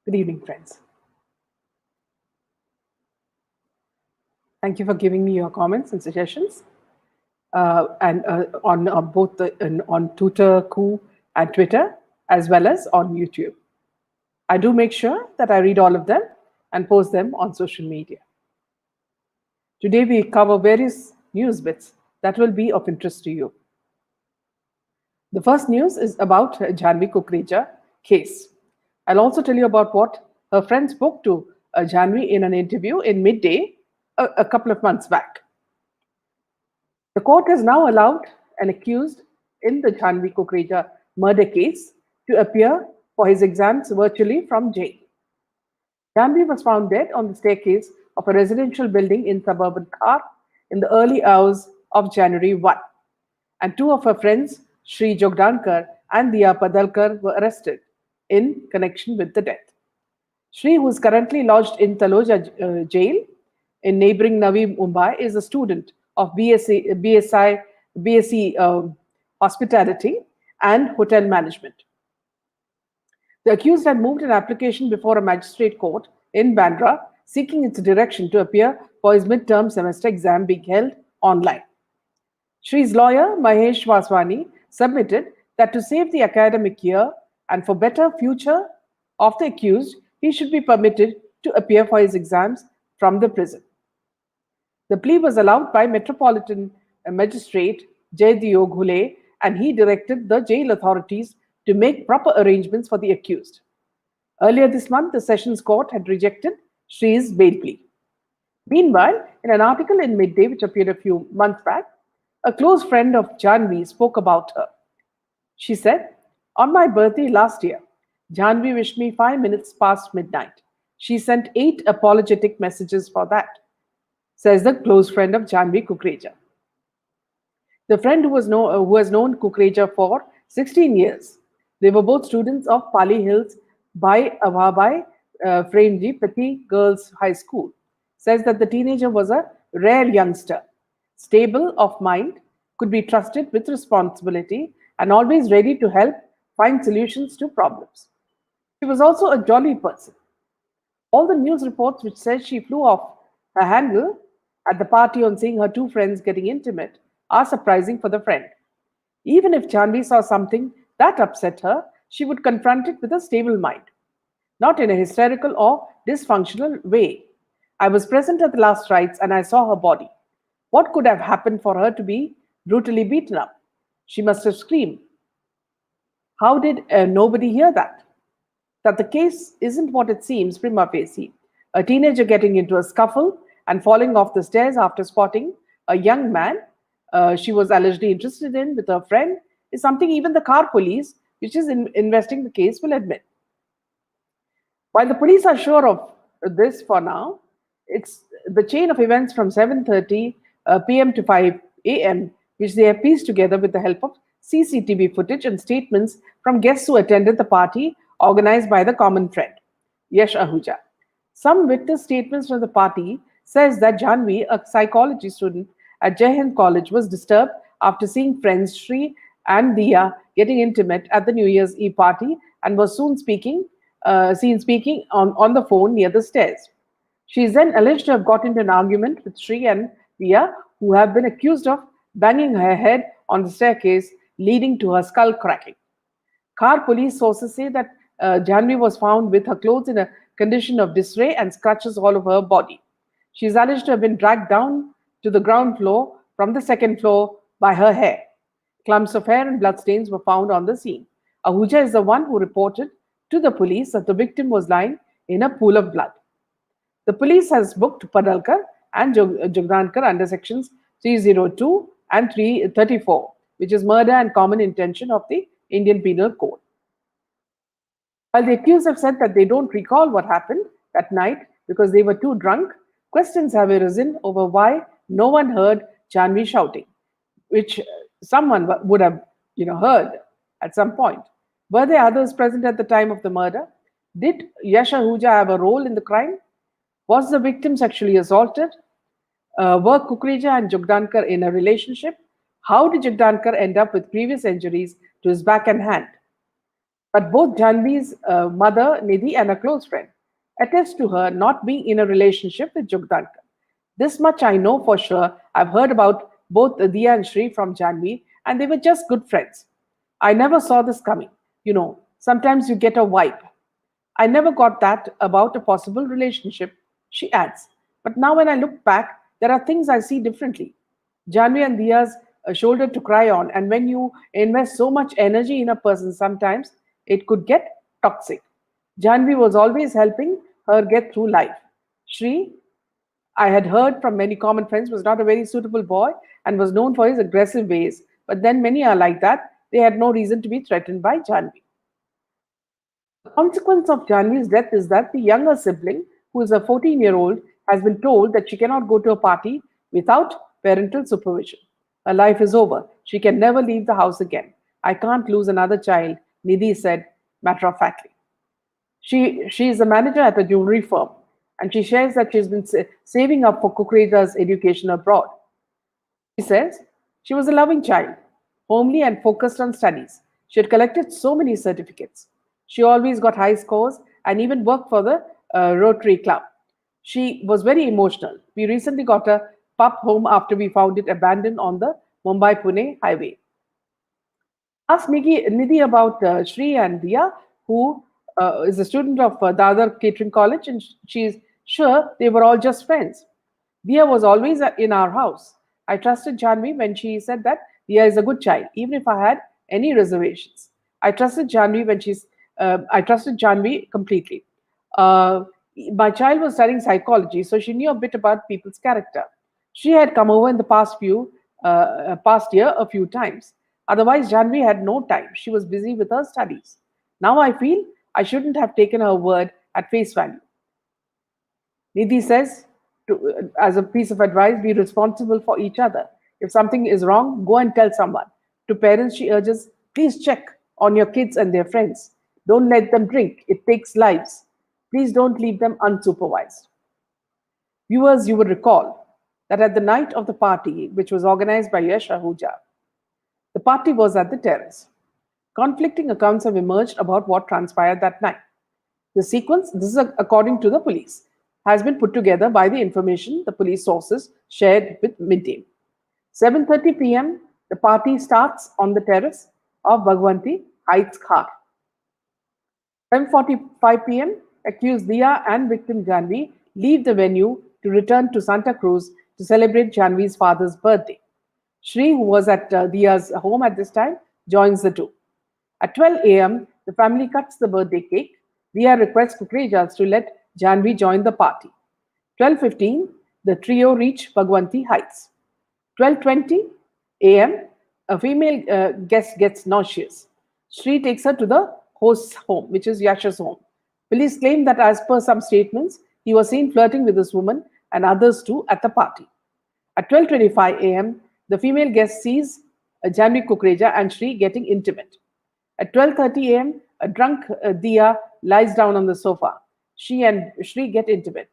Good evening, friends. Thank you for giving me your comments and suggestions, and on both on Twitter, Coup, and Twitter, as well as on YouTube. I do make sure that I read all of them and post them on social media. Today we cover various news bits that will be of interest to you. The first news is about Janvi Kukreja case. I'll also tell you about what her friend spoke to Janvi in an interview in midday a couple of months back. The court has now allowed an accused in the Janvi Kukreja murder case to appear for his exams virtually from jail. Janvi was found dead on the staircase of a residential building in suburban Khar in the early hours of January 1, and two of her friends, Sri Jogdankar and Diya Padalkar, were arrested in connection with the death. Sri, who is currently lodged in Taloja jail in neighboring Navi Mumbai, is a student of BSc Hospitality and Hotel Management. The accused had moved an application before a magistrate court in Bandra seeking its direction to appear for his midterm semester exam being held online. Shri's lawyer, Mahesh Vaswani, submitted that to save the academic year and for better future of the accused, he should be permitted to appear for his exams from the prison. The plea was allowed by Metropolitan Magistrate Jaidio Ghule, and he directed the jail authorities to make proper arrangements for the accused. Earlier this month, the Sessions Court had rejected Shri's bail plea. Meanwhile, in an article in Midday, which appeared a few months back, a close friend of Jhanvi spoke about her. She said, "On my birthday last year, Jhanvi wished me 5 minutes past midnight. She sent 8 apologetic messages for that," says the close friend of Janvi Kukreja. The friend who has known Kukreja for 16 years. They were both students of Pali Hills by Avabai Fremji Pati Girls High School. Says that the teenager was a rare youngster, stable of mind, could be trusted with responsibility, and always ready to help find solutions to problems. She was also a jolly person. All the news reports which said she flew off her handle at the party on seeing her two friends getting intimate are surprising for the friend. Even if Janvi saw something that upset her, she would confront it with a stable mind, not in a hysterical or dysfunctional way. "I was present at the last rites and I saw her body. What could have happened for her to be brutally beaten up? She must have screamed. How did nobody hear that?" That the case isn't what it seems prima facie. A teenager getting into a scuffle and falling off the stairs after spotting a young man she was allegedly interested in with her friend is something even the car police, which is investigating the case, will admit. While the police are sure of this for now, it's the chain of events from 7:30 p.m. to 5 a.m., which they have pieced together with the help of CCTV footage and statements from guests who attended the party organized by the common friend, Yash Ahuja. Some witness statements from the party says that Janvi, a psychology student at Jai Hind College, was disturbed after seeing friends Sri and Diya getting intimate at the New Year's Eve party and was soon seen speaking on the phone near the stairs. She is then alleged to have got into an argument with Sri and Diya, who have been accused of banging her head on the staircase, leading to her skull cracking. Car police sources say that Janvi was found with her clothes in a condition of disarray and scratches all over her body. She is alleged to have been dragged down to the ground floor from the second floor by her hair. Clumps of hair and bloodstains were found on the scene. Ahuja is the one who reported to the police that the victim was lying in a pool of blood. The police has booked Padalkar and Jogdankar under sections 302 and 334, which is murder and common intention of the Indian Penal Code. While the accused have said that they don't recall what happened that night because they were too drunk, questions have arisen over why no one heard Janvi shouting, which someone would have heard at some point. Were there others present at the time of the murder? Did Yash Ahuja have a role in the crime? Was the victim sexually assaulted? Were Kukreja and Jogdankar in a relationship? How did Jogdankar end up with previous injuries to his back and hand? But both Janvi's mother, Nidhi, and a close friend attest to her not being in a relationship with Jugdankar. This much I know for sure. I've heard about both Diya and Shri from Janvi, and they were just good friends. I never saw this coming. Sometimes you get a vibe. I never got that about a possible relationship, she adds. But now when I look back, there are things I see differently. Janvi and Dia's a shoulder to cry on, and when you invest so much energy in a person, sometimes it could get toxic. Janvi was always helping her get through life. Shri, I had heard from many common friends, was not a very suitable boy and was known for his aggressive ways. But then many are like that. They had no reason to be threatened by Janvi. The consequence of Janvi's death is that the younger sibling, who is a 14-year-old, has been told that she cannot go to a party without parental supervision. Her life is over. She can never leave the house again. I can't lose another child, Nidhi said matter of factly. She is a manager at a jewelry firm, and she shares that she's been saving up for Kukreja's education abroad. She says she was a loving child, homely and focused on studies. She had collected so many certificates. She always got high scores and even worked for the Rotary Club. She was very emotional. We recently got a pup home after we found it abandoned on the Mumbai Pune highway. Ask Nidhi about Shri and Dia, who is a student of Dadar Catering College, and she's sure they were all just friends. Dia was always in our house. I trusted Janvi when she said that Dia is a good child, even if I had any reservations. I trusted Janvi completely. Uh, my child was studying psychology, so she knew a bit about people's character. She had come over in the past year a few times. Otherwise, Janvi had no time. She was busy with her studies. Now I feel I shouldn't have taken her word at face value. Nidhi says, as a piece of advice, be responsible for each other. If something is wrong, go and tell someone. To parents, she urges, please check on your kids and their friends. Don't let them drink. It takes lives. Please don't leave them unsupervised. Viewers, you will recall that at the night of the party, which was organized by Yash Ahuja, the party was at the terrace. Conflicting accounts have emerged about what transpired that night. The sequence, this is according to the police, has been put together by the information the police sources shared with Midday. 7:30 p.m., the party starts on the terrace of Bhagwanti Heights Khar. 7:45 p.m., accused Diya and victim Janvi leave the venue to return to Santa Cruz to celebrate Janvi's father's birthday. Shri, who was at Diya's home at this time, joins the two. At 12 a.m., the family cuts the birthday cake. Diya requests Kukrejas to let Janvi join the party. 12:15, the trio reach Bhagwanti Heights. 12:20 a.m., a female guest gets nauseous. Shri takes her to the host's home, which is Yash's home. Police claim that as per some statements, he was seen flirting with this woman and others too at the party. At 12:25 a.m., the female guest sees Janvi Kukreja and Shri getting intimate. At 12:30 a.m., a drunk Diya lies down on the sofa. She and Shri get intimate.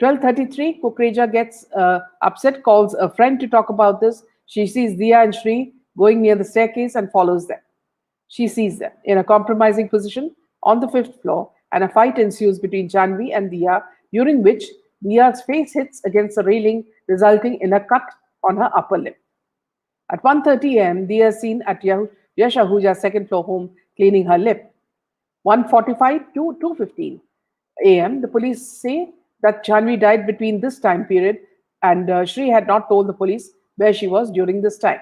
12:33, Kukreja gets upset, calls a friend to talk about this. She sees Diya and Shri going near the staircase and follows them. She sees them in a compromising position on the fifth floor, and a fight ensues between Janvi and Diya, during which Diya's face hits against the railing, resulting in a cut on her upper lip. At 1:30 a.m., Diya is seen at Yash Ahuja's second floor home cleaning her lip. 1:45 to 2:15 a.m., the police say that Janvi died between this time period, and Shri had not told the police where she was during this time.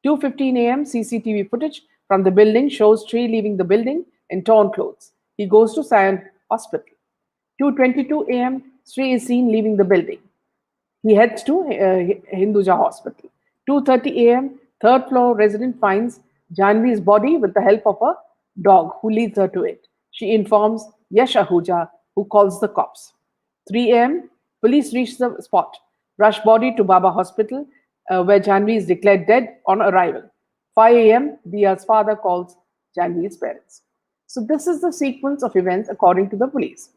2:15 a.m., CCTV footage from the building shows Shri leaving the building in torn clothes. He goes to Sion Hospital. 2:22 a.m., Shri is seen leaving the building. He heads to Hinduja Hospital. 2:30 a.m., third floor resident finds Janvi's body with the help of a dog who leads her to it. She informs Yash Ahuja, who calls the cops. 3 a.m., police reach the spot, rush body to Baba Hospital, where Janvi is declared dead on arrival. 5 a.m., Diya's father calls Janvi's parents. So this is the sequence of events according to the police.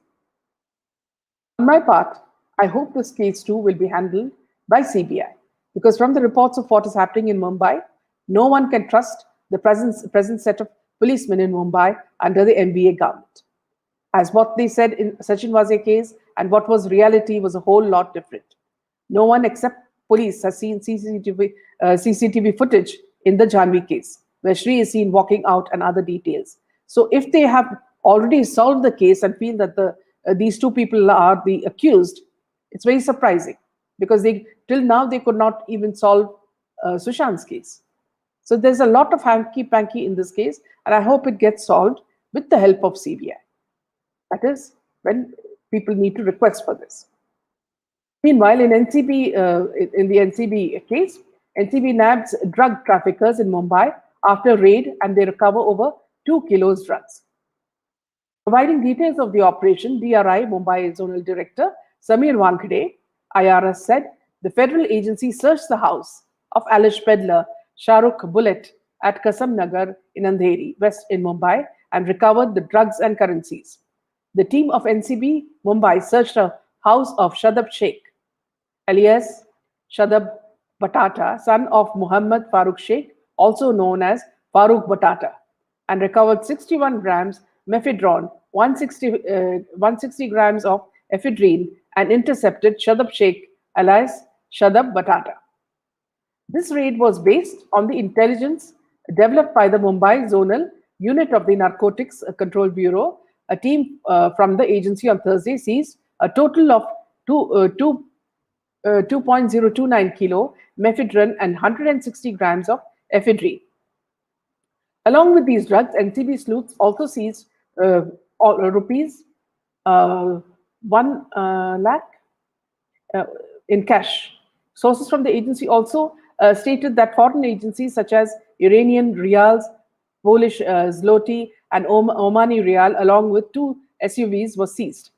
On my part, I hope this case too will be handled by CBI, because from the reports of what is happening in Mumbai, no one can trust the present set of policemen in Mumbai under the MBA government. As what they said in Sachin Waze case and what was reality was a whole lot different. No one except police has seen CCTV footage in the Janvi case, where Shri is seen walking out and other details. So if they have already solved the case and feel that these two people are the accused, it's very surprising because they till now they could not even solve Sushant's case. So there's a lot of hanky panky in this case, and I hope it gets solved with the help of CBI. That is when people need to request for this. Meanwhile, in the NCB case, NCB nabs drug traffickers in Mumbai after raid and they recover over 2 kilos drugs. Providing details of the operation, DRI Mumbai Zonal Director Samir Wankhede, IRS said the federal agency searched the house of alleged peddler Shahrukh Bullet at Kasam Nagar in Andheri, West in Mumbai, and recovered the drugs and currencies. The team of NCB Mumbai searched a house of Shadab Sheikh, alias Shadab Batata, son of Muhammad Farooq Sheikh, also known as Farooq Batata, and recovered 61 grams mephedrone, 160 grams of ephedrine, and intercepted Shadab Sheikh, alias Shadab Batata. This raid was based on the intelligence developed by the Mumbai Zonal Unit of the Narcotics Control Bureau. A team from the agency on Thursday seized a total of 2.029 kilo mephedrine and 160 grams of ephedrine. Along with these drugs, NCB sleuths also seized rupees 1 lakh in cash. Sources from the agency also stated that foreign agencies such as Iranian rials, Polish zloty, and Omani rial, along with 2 SUVs, were seized.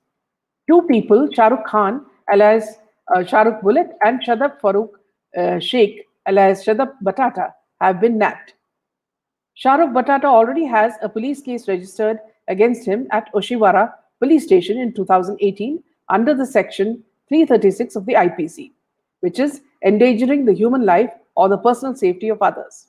2 people, Shahrukh Khan, alias Shahrukh Bullet, and Shadab Farooq Sheikh, alias Shadab Batata, have been nabbed. Shahrukh Batata already has a police case registered against him at Oshiwara police station in 2018 under the section 336 of the IPC, which is endangering the human life or the personal safety of others.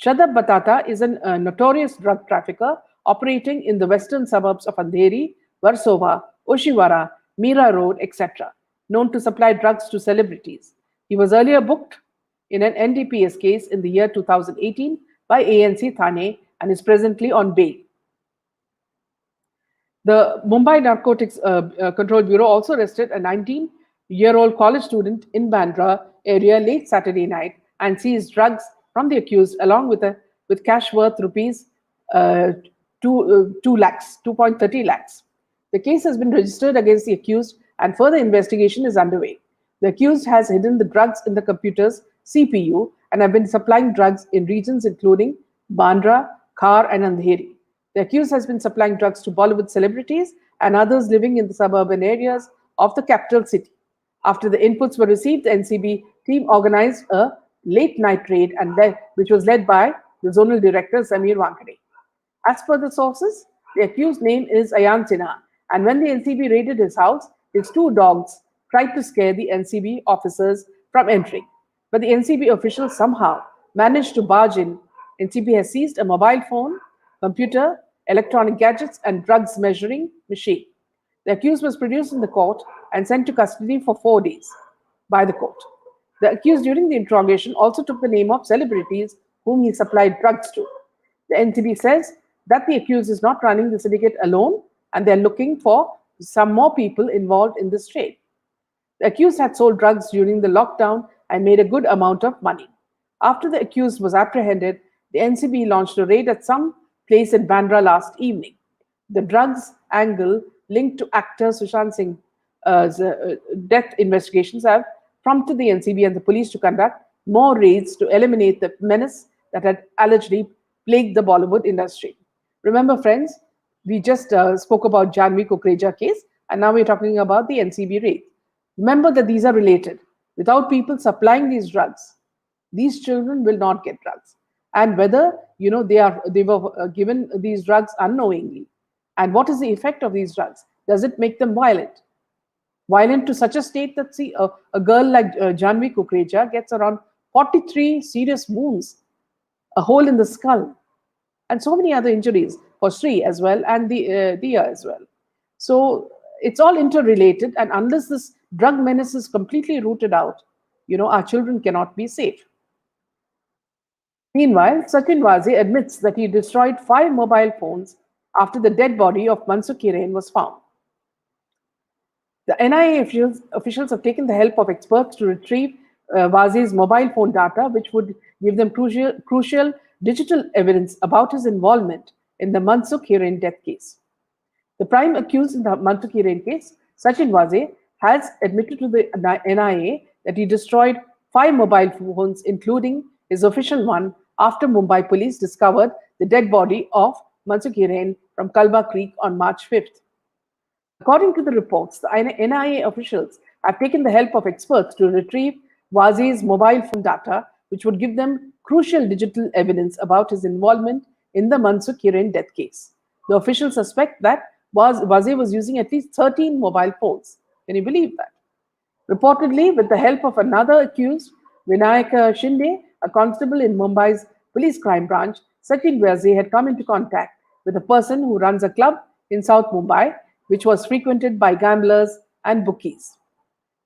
Shadab Batata is a notorious drug trafficker operating in the western suburbs of Andheri, Versova, Oshiwara, Mira Road, etc., known to supply drugs to celebrities. He was earlier booked in an NDPS case in the year 2018 by ANC Thane and is presently on bail. The Mumbai Narcotics Control Bureau also arrested a 19-year-old college student in Bandra area late Saturday night and seized drugs from the accused along with cash worth rupees 2.30 lakhs. The case has been registered against the accused and further investigation is underway. The accused has hidden the drugs in the computer's CPU and have been supplying drugs in regions including Bandra, Khar, and Andheri. The accused has been supplying drugs to Bollywood celebrities and others living in the suburban areas of the capital city. After the inputs were received, the NCB team organized a late-night raid which was led by the zonal director Samir Wankhede. As per the sources, the accused name is Ayan Sinha, and when the NCB raided his house, his 2 dogs tried to scare the NCB officers from entering. But the NCB officials somehow managed to barge in. NCB has seized a mobile phone, computer, electronic gadgets, and drugs measuring machine. The accused was produced in the court and sent to custody for 4 days by the court. The accused during the interrogation also took the name of celebrities whom he supplied drugs to. The NCB says that the accused is not running the syndicate alone and they're looking for some more people involved in this trade. The accused had sold drugs during the lockdown and made a good amount of money. After the accused was apprehended, the NCB launched a raid at some place in Bandra last evening. The drugs angle linked to actor Sushant Singh's death investigations have prompted the NCB and the police to conduct more raids to eliminate the menace that had allegedly plagued the Bollywood industry. Remember, friends, we just spoke about Janvi Kukreja case, and now we're talking about the NCB raid. Remember that these are related. Without people supplying these drugs, these children will not get drugs. And whether they were given these drugs unknowingly, and what is the effect of these drugs? Does it make them violent? Violent to such a state that a girl like Janvi Kukreja gets around 43 serious wounds, a hole in the skull. and so many other injuries for Sri as well and the Dia as well. So it's all interrelated, and unless this drug menace is completely rooted out, our children cannot be safe. Meanwhile, Sachin Waze admits that he destroyed 5 mobile phones after the dead body of Mansukh Hiren was found. The NIA officials have taken the help of experts to retrieve Waze's mobile phone data, which would give them crucial digital evidence about his involvement in the Mansukh Hiren death case. The prime accused in the Mansukh Hiren case, Sachin Waze, has admitted to the NIA that he destroyed 5 mobile phones, including his official one, after Mumbai police discovered the dead body of Mansukh Hiren from Kalba Creek on March 5th. According to the reports, the NIA officials have taken the help of experts to retrieve Waze's mobile phone data, which would give them crucial digital evidence about his involvement in the Mansukh Hiren death case. The officials suspect that Waze was using at least 13 mobile phones. Can you believe that? Reportedly, with the help of another accused, Vinayak Shinde, a constable in Mumbai's police crime branch, Sachin Waze had come into contact with a person who runs a club in South Mumbai, which was frequented by gamblers and bookies.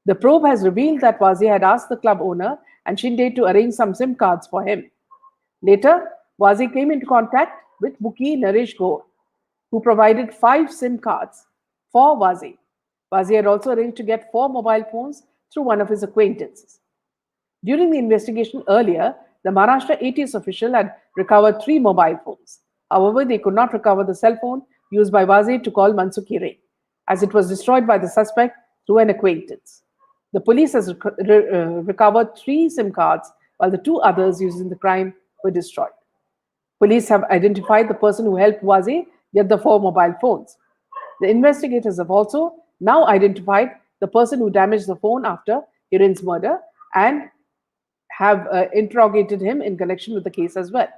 The probe has revealed that Waze had asked the club owner and Shinde to arrange some SIM cards for him. Later, Waze came into contact with bookie Naresh Gore, who provided 5 SIM cards for Waze. Waze had also arranged to get 4 mobile phones through one of his acquaintances. During the investigation earlier, the Maharashtra ATS official had recovered 3 mobile phones. However, they could not recover the cell phone used by Waze to call Mansukh Hiren, as it was destroyed by the suspect through an acquaintance. The police has recovered 3 SIM cards, while the 2 others used in the crime were destroyed. Police have identified the person who helped Waze get the 4 mobile phones. The investigators have also now identified the person who damaged the phone after Hiren's murder and have interrogated him in connection with the case as well.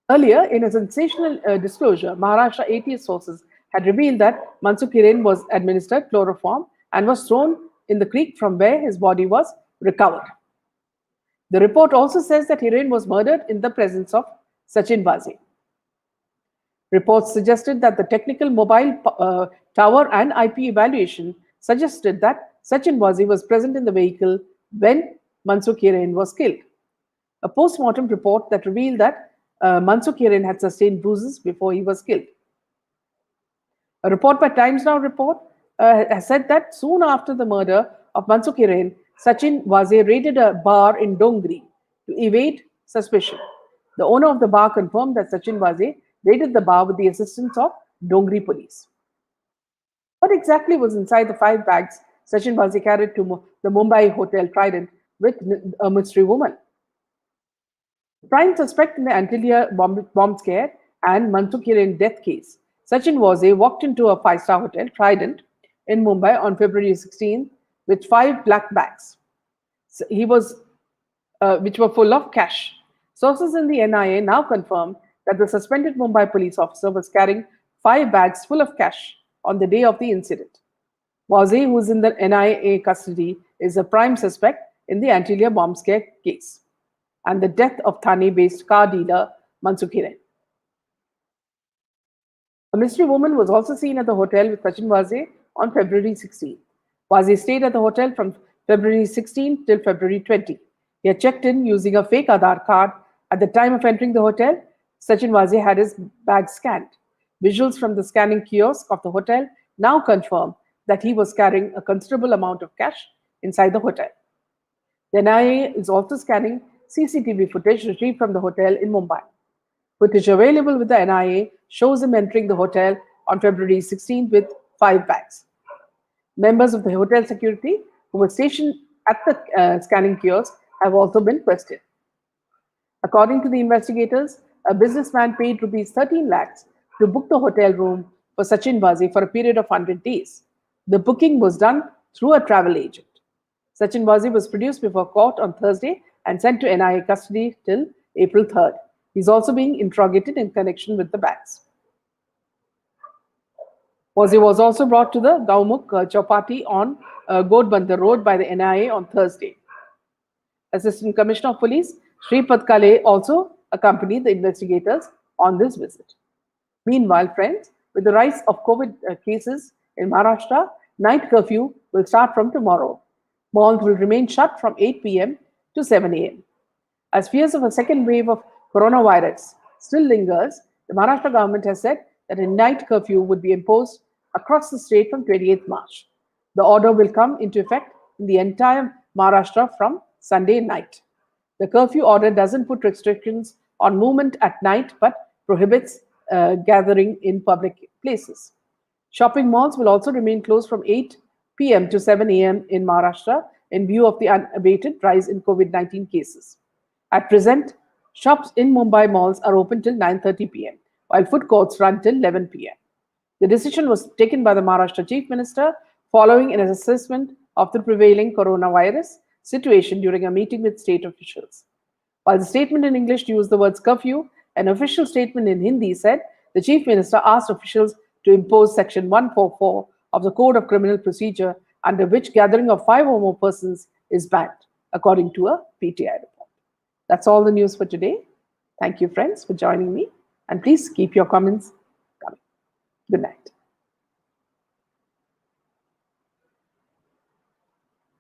Earlier, in a sensational disclosure, Maharashtra ATS sources had revealed that Mansukh Hiren was administered chloroform and was thrown in the creek from where his body was recovered. The report also says that Hiren was murdered in the presence of Sachin Waze. Reports suggested that the technical mobile tower and IP evaluation suggested that Sachin Waze was present in the vehicle when Mansukh Hiren was killed. A post-mortem report that revealed that Mansukh Hiren had sustained bruises before he was killed. A report by Times Now has said that soon after the murder of Mansukh Hiren, Sachin Waze raided a bar in Dongri to evade suspicion. The owner of the bar confirmed that Sachin Waze raided the bar with the assistance of Dongri police. What exactly was inside the 5 bags Sachin Waze carried to the Mumbai hotel Trident with a mystery woman? The prime suspect in the Antilia bomb scare and Mansukh Hiren death case, Sachin Waze walked into a 5-star hotel, Trident, in Mumbai on February 16 with 5 black bags. Which were full of cash. Sources in the NIA now confirm that the suspended Mumbai police officer was carrying 5 bags full of cash on the day of the incident. Waze, who is in the NIA custody, is a prime suspect in the Antilia bomb scare case and the death of Thane-based car dealer Mansukh Hiren. A mystery woman was also seen at the hotel with Sachin Waze on February 16. Waze stayed at the hotel from February 16 till February 20. He had checked in using a fake Aadhaar card. At the time of entering the hotel, Sachin Waze had his bag scanned. Visuals from the scanning kiosk of the hotel now confirm that he was carrying a considerable amount of cash inside the hotel. The NIA is also scanning CCTV footage retrieved from the hotel in Mumbai. Footage available with the NIA shows him entering the hotel on February 16 with 5 bags. Members of the hotel security who were stationed at the scanning kiosk have also been questioned. According to the investigators, a businessman paid rupees 13 lakhs to book the hotel room for Sachin Waze for a period of 100 days. The booking was done through a travel agent. Sachin Waze was produced before court on Thursday and sent to NIA custody till April 3rd. He's also being interrogated in connection with the bags. Waze was also brought to the Gaumukh Chowpatty on Godbandar Road by the NIA on Thursday. Assistant Commissioner of Police Shripad Kale also accompanied the investigators on this visit. Meanwhile, friends, with the rise of COVID cases in Maharashtra, night curfew will start from tomorrow. Malls will remain shut from 8 p.m. to 7 a.m. As fears of a second wave of coronavirus still lingers, the Maharashtra government has said that a night curfew would be imposed across the state from 28th March. The order will come into effect in the entire Maharashtra from Sunday night. The curfew order doesn't put restrictions on movement at night but prohibits gathering in public places. Shopping malls will also remain closed from 8 p.m. to 7 a.m. in Maharashtra in view of the unabated rise in COVID 19 cases. At present, shops in Mumbai malls are open till 9:30 p.m., while food courts run till 11 p.m. The decision was taken by the Maharashtra Chief Minister following an assessment of the prevailing coronavirus situation during a meeting with state officials. While the statement in English used the words curfew, an official statement in Hindi said the Chief Minister asked officials to impose Section 144 of the Code of Criminal Procedure, under which gathering of 5 or more persons is banned, according to a PTI report. That's all the news for today. Thank you, friends, for joining me. And please keep your comments coming. Good night.